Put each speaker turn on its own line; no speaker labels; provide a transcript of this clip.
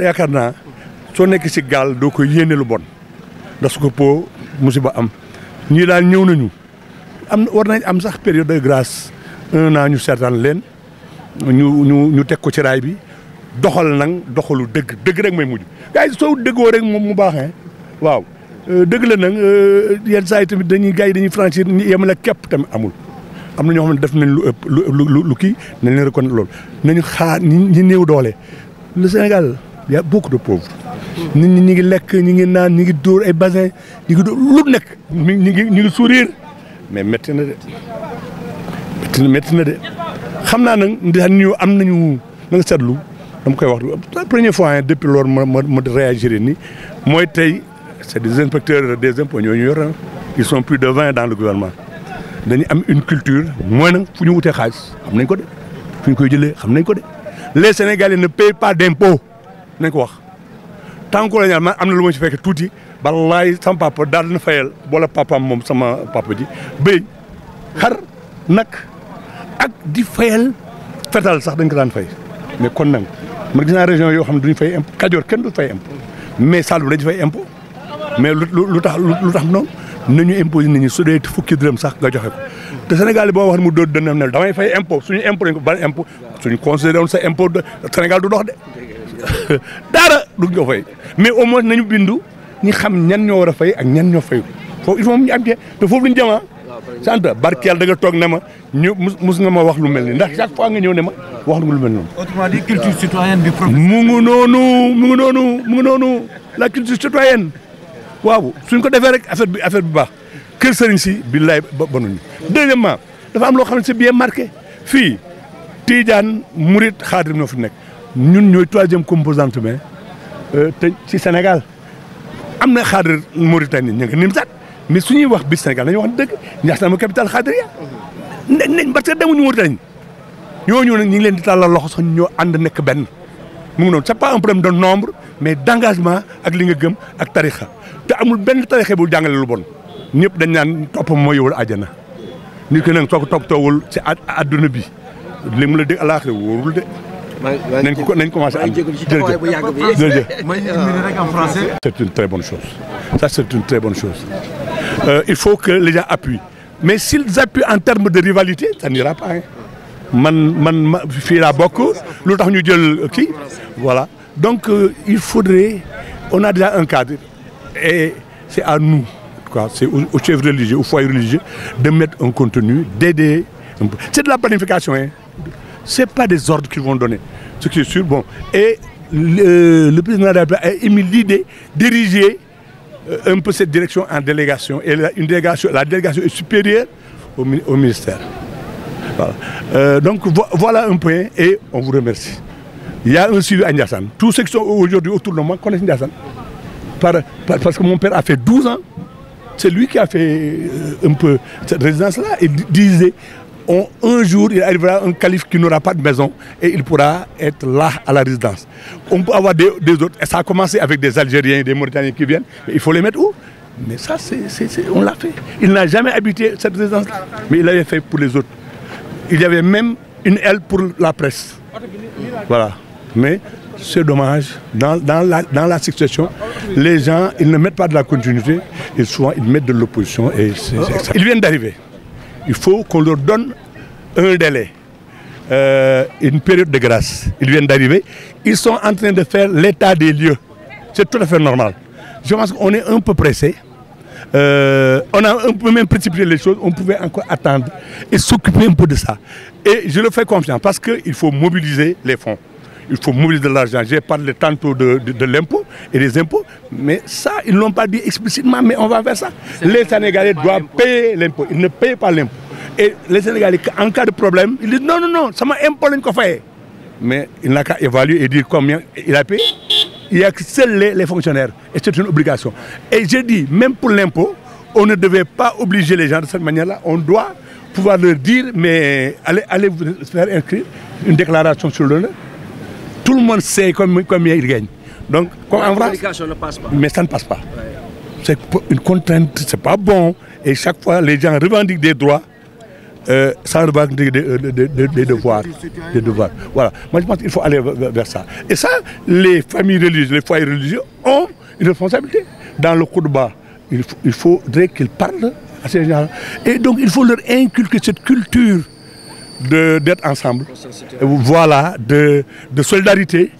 yaakaar naa soo nekk ci gaal doo ko yéene lu bon ndax su ko po musiba am ñii daal ñëw nañu war nañ am sax période de grâce 1 an ñu seetaan leen ñu teg ko ci raay bi doxal nag doxalu dëgg rek may mujj gars yi soo dëggoo rek moom mu baaxee waaw dëgg la nag yenn saa yi tamit gars yi dañuy franchir yemale képp tamit amul am na ñoo xam ne def nañ lu ëpp lu kii nañ leen reconnaître loolu nañu xaar ñi néew doole le Sénégal y a beaucoup de pauvres nit ñi ngi lekk ñi ngi naan ñi ngi dóor ay bassin ñi ngi dóor lu nekk ñi ngi sourire mais métti na de xam naa nag ndax ñu am nañu na nga seetlu dama koy wax la première fois depuis loolu ma réagir ni mooy tey c'est des inspecteurs des impôts ñoo ñu yor ils sont plus de 20 dans le gouvernement dañu am une culture mooy nag fu ñu wutee xaalis xam nañ ko de fu ñu koy jëlee xam nañ ko de les Sénégalais ne payent pas d'impôts nañ ko wax tant que la ñaan man am na lu ma ci fekk tuuti wallaay sama papa daal na fayal boole papaam moom sama papa ji béy xar nag ak di fayal fetal sax dañ ko daan fay mais kon nag man gis naa région yoo xam ne duñu fay impôt Kajoor kenn du fay impôt mais Saloum dañu fay impôt mais lu tax noonu nañu imposé nit ñi su dee fukki dërëm sax nga joxe ko te Sénégal boo wax ne mu doon dënam ne damay fay impôt suñu impôt dañ ko ban impôt suñu considéré woon sa impôt Sénégal du dox de dara duñ ko fay mais au moins nañu bindu ñi xam ñan ñoo war a fay ak ñan ñoo fay foofu il faut ñu am te foofu lu ñu jëmaa sant barkeel da nga toog ne ma ñu mus nga ma wax lu mel ni ndax chaque fois nga ñëw ne ma wax lu mel noonu.
autrement dit culture citoyenne bi.
mu ngi noonu la culture citoyenne waaw suñ ko defee rek affaire bi baax kër sëriñ si billaay bonuñu. deuxièmement dafa am loo xam ne c'est bien marqué fii Tidiane Mouride Xaadir ñoo fi nekk ñun ñooy troisième composante mais te ci Sénégal am na Xaadir Mauritanie ñu ngi Nimzaat mais su ñuy wax bi Sénégal nañu wax dëgg Ndiassane mooy capitale xaadiriya nañ parce que demuñu Mauritanie ñooñu nag ñu ngi leen di tàllal loxo sax ñoo ànd nekk benn mu ngi noonu c'est pas un problème de nombre mais d'engagement ak li nga gëm ak tarixa te amul benn tarixa bu jàngale lu bon ñëpp dañ naan topp moo yowul àjjana nit ki nag soo ko toppatoowul ci adduna bi li mu la dégg àllaaxira wóorul de. nañ commencé am jërëjëf. C'est une très bonne chose. Ça, c'est une très bonne chose. Il faut que les gens appuient. Mais s'ils appuient en termes de rivalité, ça n'ira pas. Man fii laa bokk lu tax ñu jël kii voilà donc il faudrait on a déjà un cadre et c'est à nous quoi c'est aux chefs religieux aux foyers religieux de mettre un contenu d'aider un peu. C'est de la planification hein. C'est pas des ordres qu'ils vont donner ce qui est sûr bon et le président de la République a émis l'idée d'ériger un peu cette direction en délégation et la délégation est supérieure au ministère. Voilà. Donc voilà un point et on vous remercie. Il y a un suivi à Ndiassane. Tous ceux qui sont aujourd'hui autour de moi connaissent Ndiassane. Parce que mon père a fait 12 ans. C'est lui qui a fait un peu cette résidence-là. Il disait, un jour, il arrivera un calife qui n'aura pas de maison et il pourra être là à la résidence. On peut avoir des autres. Et ça a commencé avec des Algériens et des Mauritaniens qui viennent. Mais il faut les mettre où? Mais ça, on l'a fait. Il n'a jamais habité cette résidence-là. Mais il l'avait fait pour les autres. Il y avait même une aile pour la presse. Voilà. Mais c'est dommage. Dans la succession, les gens, ils ne mettent pas de la continuité. Et souvent, ils mettent de l'opposition. Et ils viennent d'arriver. Il faut qu'on leur donne un délai, une période de grâce. Ils viennent d'arriver. Ils sont en train de faire l'état des lieux. C'est tout à fait normal. Je pense qu'on est un peu pressé. On a un peu même précipité les choses, on pouvait encore attendre et s'occuper un peu de ça. Et je le fais confiance parce qu'il faut mobiliser les fonds. Il faut mobiliser de l'argent. J'ai parlé tantôt de l'impôt et des impôts, mais ça, ils ne l'ont pas dit explicitement, mais on va faire ça. Les Sénégalais doivent payer l'impôt. Ils ne payent pas l'impôt. Et les Sénégalais, en cas de problème, ils disent non, ça m'a impôt qu'on fait. Mais il n'a qu'à évaluer et dire combien il a payé. Il n'y a que seuls les fonctionnaires. Et c'est une obligation. Et j'ai dit, même pour l'impôt, on ne devait pas obliger les gens de cette manière-là. On doit pouvoir leur dire, mais allez vous faire inscrire une déclaration sur l'honneur. Tout le monde sait combien il gagne. Donc, comme en France,
ne passe pas.
Mais ça ne passe pas. C'est une contrainte, c'est pas bon. Et chaque fois, les gens revendiquent des droits. sans revendiquer des devoirs. Voilà. Moi, je pense qu'il faut aller vers ça. Et ça, les familles religieuses, les foyers religieux ont une responsabilité. Dans le Koudba, il faudrait qu'ils parlent à ces gens. Et donc, il faut leur inculquer cette culture d'être ensemble. Voilà, de solidarité.